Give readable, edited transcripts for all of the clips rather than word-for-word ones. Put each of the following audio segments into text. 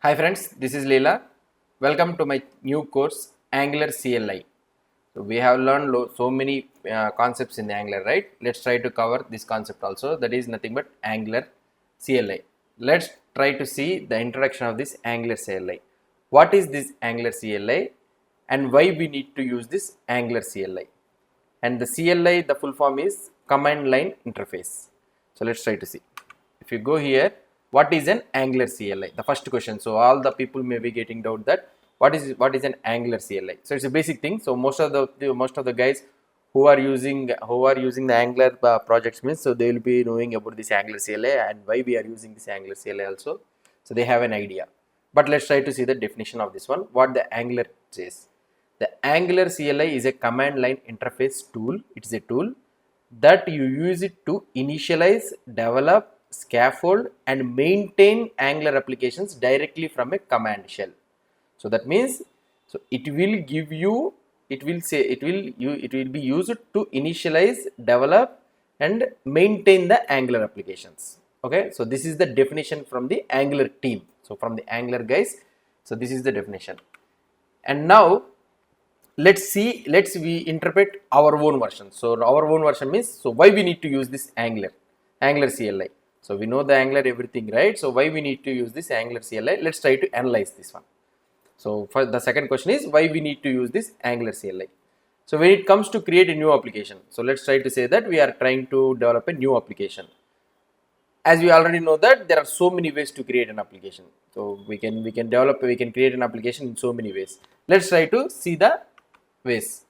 Hi friends, this is Leela. Welcome to my new course Angular CLI. So we have learned so many concepts in the Angular, right? Let's try to cover this concept also. That is nothing but Angular CLI. Let's try to see the introduction of this Angular CLI. What is this Angular CLI and why we need to use this Angular CLI? And the CLI, the full form is command line interface. So let's try to see. If you go here, what is an Angular CLI? The first question. So all the people may be getting doubt that what is an Angular CLI? So it's a basic thing. So most of the guys who are using the Angular projects means, so they will be knowing about this Angular CLI and why we are using this Angular CLI also. So they have an idea. But let's try to see the definition of this one. What the Angular says. The Angular CLI is a command line interface tool. It is a tool that you use it to initialize, develop, scaffold and maintain Angular applications directly from a command shell. So that means, so it will give you, it will be used to initialize, develop and maintain the Angular applications. Okay, so this is the definition from the Angular team. So from the Angular guys, so this is the definition. And now let's we interpret our own version. So our own version means, so why we need to use this Angular CLI. So we know the Angular everything, right? So why we need to use this Angular CLI? Let's try to analyze this one. So for the second question is, why we need to use this Angular CLI? So when it comes to create a new application, so let's try to say that we are trying to develop a new application. As we already know that there are so many ways to create an application. So we can create an application in so many ways. Let's try to see the ways.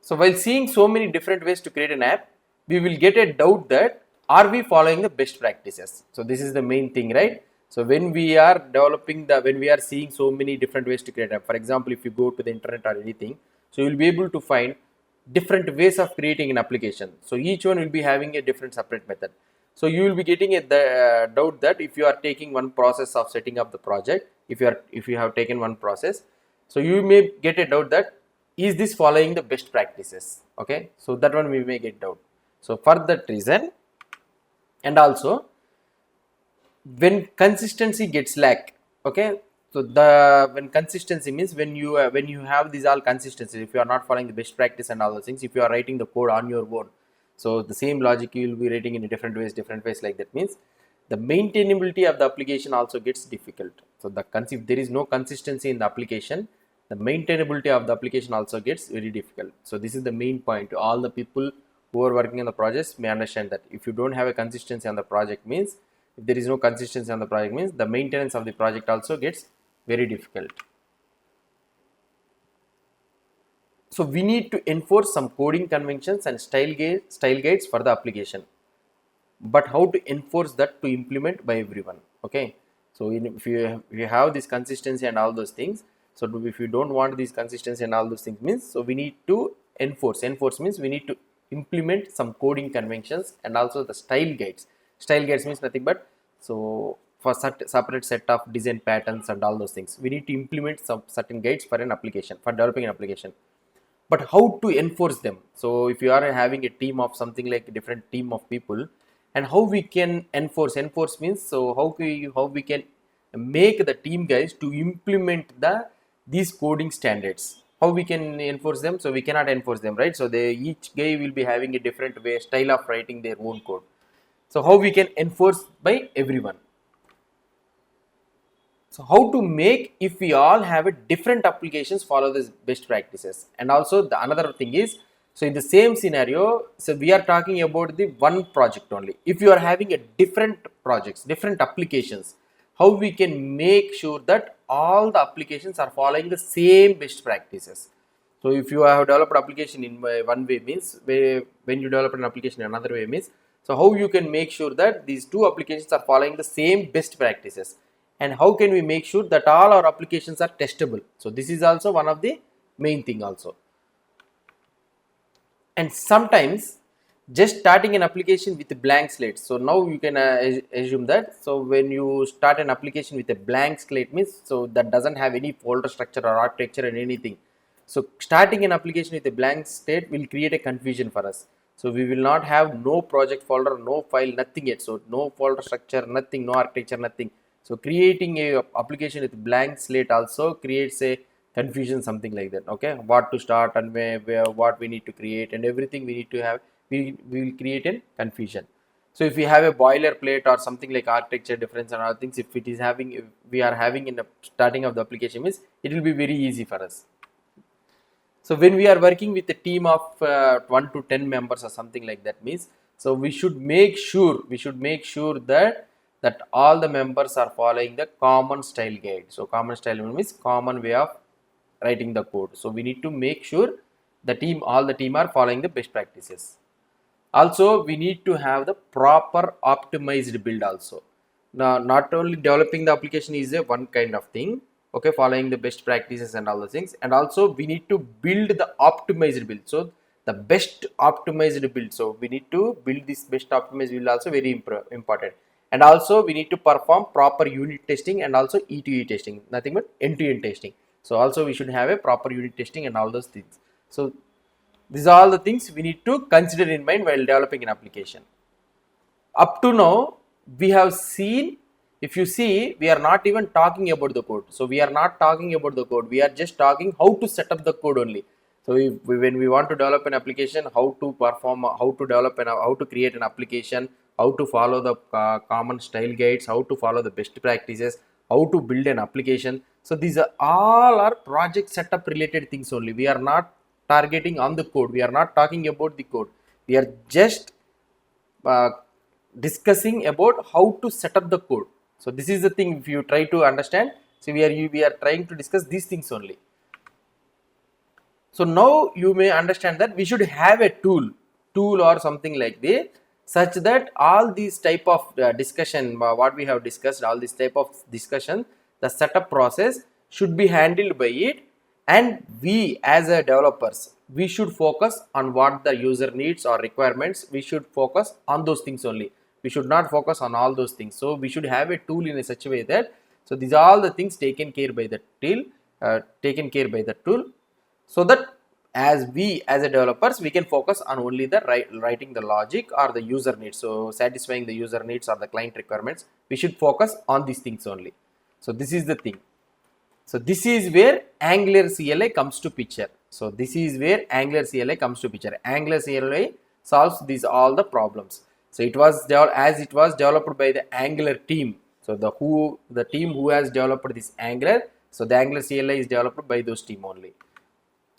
So while seeing so many different ways to create an app, we will get a doubt that are we following the best practices? So this is the main thing, right? So when we are seeing so many different ways to create an app, for example, if you go to the internet or anything, so you will be able to find different ways of creating an application. So each one will be having a different separate method. So you will be getting a doubt that if you are taking one process of setting up the project, if you have taken one process, so you may get a doubt that is this following the best practices? Okay, so that one we may get doubt. So for that reason, and also when consistency gets lack, okay, so when consistency means when you have these all consistencies, if you are not following the best practice and all those things, if you are writing the code on your own, so the same logic you will be writing in different ways like that, means the maintainability of the application also gets difficult. So if there is no consistency in the application, the maintainability of the application also gets very difficult. So this is the main point. All the people who are working on the projects may understand that if you don't have a consistency on the project, means if there is no consistency on the project, means the maintenance of the project also gets very difficult. So we need to enforce some coding conventions and style guides for the application. But how to enforce that to implement by everyone? Okay, so if you have this consistency and all those things, so if you don't want this consistency and all those things, means so we need to enforce means we need to implement some coding conventions and also the style guides means nothing but, so for separate set of design patterns and all those things, we need to implement some certain guides for an application, for developing an application. But how to enforce them? So if you are having a team of something like a different team of people, and how we can enforce means, so how we can make the team guys to implement these coding standards, how we can enforce them? So we cannot enforce them, right? So each guy will be having a different style of writing their own code. So how we can enforce by everyone? So how to make, if we all have a different applications follow this best practices? And also the another thing is, so in the same scenario, so we are talking about the one project only. If you are having a different projects, different applications, how we can make sure that all the applications are following the same best practices? So if you have developed application in one way, means when you develop an application in another way, means, so how you can make sure that these two applications are following the same best practices? And how can we make sure that all our applications are testable? So this is also one of the main thing also. And sometimes just starting an application with a blank slate. So now you can assume that, so when you start an application with a blank slate, means so that doesn't have any folder structure or architecture and anything. So starting an application with a blank slate will create a confusion for us. So we will not have no project folder, no file, nothing yet. So no folder structure, nothing, no architecture, nothing. So creating a application with blank slate also creates a confusion, something like that. Okay, what to start and where what we need to create and everything we need to have, we will create a confusion. So if we have a boilerplate or something like architecture difference and other things, if we are having in the starting of the application, means it will be very easy for us. So when we are working with a team of 1 to 10 members or something like that, means, so we should make sure that all the members are following the common style guide. So common style means common way of writing the code. So we need to make sure all the team are following the best practices. Also, we need to have the proper optimized build also. Now, not only developing the application is a one kind of thing, okay, following the best practices and all the things, and also we need to build the optimized build. So the best optimized build. So we need to build this best optimized build also, very important. And also we need to perform proper unit testing and also E2E testing, nothing but end-to-end testing. So also we should have a proper unit testing and all those things. So these are all the things we need to consider in mind while developing an application. Up to now, we have seen, if you see, we are not even talking about the code. So we are not talking about the code. We are just talking how to set up the code only. So when we want to develop an application, how to perform, how to develop how to create an application, how to follow the common style guides, how to follow the best practices, how to build an application. So these are all our project setup related things only. We are not targeting on the code. We are not talking about the code. We are just uh, discussing about how to set up the code. So this is the thing, if you try to understand. So we are trying to discuss these things only. So now you may understand that we should have a tool or something like this, such that all these type of discussion, what we have discussed, all this type of discussion, the setup process should be handled by it, and we as a developers, we should focus on what the user needs or requirements. We should focus on those things only. We should not focus on all those things. So we should have a tool in a such a way that, so these are all the things taken care by the tool, so that as a developers, we can focus on only the writing the logic or the user needs. So satisfying the user needs or the client requirements, we should focus on these things only. So this is the thing. So this is where Angular CLI comes to picture. So this is where Angular CLI comes to picture. Angular CLI solves these all the problems. So it was developed by the Angular team. So the team who has developed this Angular. So the Angular CLI is developed by those team only.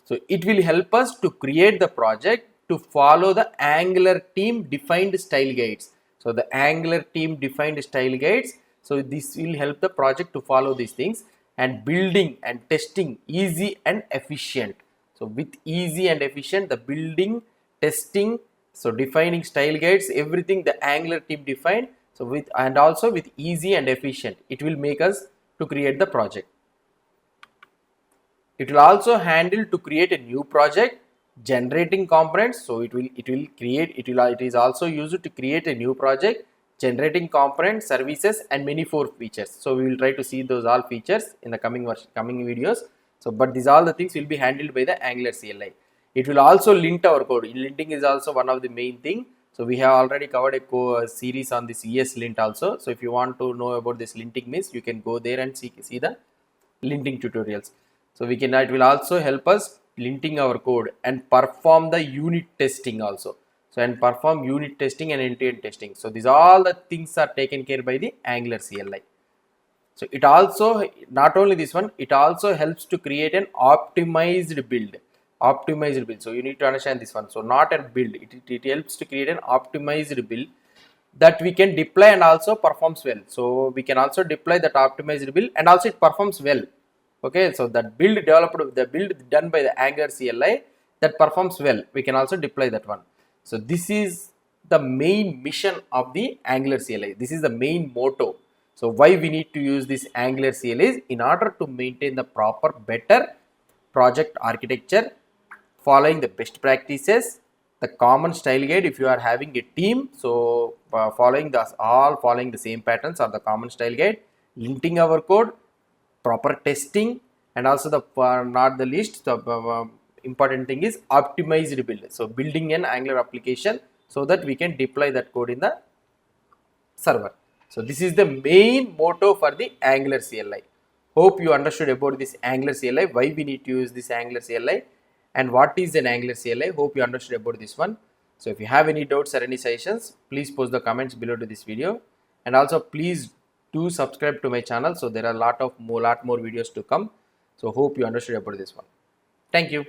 So it will help us to create the project to follow the Angular team defined style guides. So the Angular team defined style guides. So this will help the project to follow these things, and building and testing easy and efficient. So with easy and efficient, the building, testing, so defining style guides, everything the Angular team defined. So also with easy and efficient, it will make us to create the project. It will also handle to create a new project, generating components. So it is also used to create a new project, generating components, services, and many more features. So we will try to see those all features in the coming videos. So but these all the things will be handled by the Angular CLI. It will also lint our code. Linting is also one of the main thing. So we have already covered a series on this ESLint also. So if you want to know about this linting means, you can go there and see the linting tutorials. So it will also help us linting our code and perform the unit testing also. So and perform unit testing and end-to-end testing. So these all the things are taken care by the Angular CLI. So it also, not only this one, it also helps to create an optimized build. So you need to understand this one. So not a build, it helps to create an optimized build that we can deploy and also performs well. So we can also deploy that optimized build and also it performs well. Okay, so the build done by the Angular CLI that performs well, we can also deploy that one. So this is the main mission of the Angular CLI. This is the main motto. So why we need to use this Angular CLI is in order to maintain the proper, better project architecture, following the best practices, the common style guide. If you are having a team, so following the same patterns or the common style guide, linting our code, proper testing, and also the not the least, the important thing is optimized build. So building an Angular application so that we can deploy that code in the server. So this is the main motto for the Angular CLI. Hope you understood about this Angular CLI, why we need to use this Angular CLI and what is an Angular CLI. Hope you understood about this one. So if you have any doubts or any suggestions, please post the comments below to this video, and also please do subscribe to my channel. So there are lot more videos to come. So hope you understood about this one. Thank you.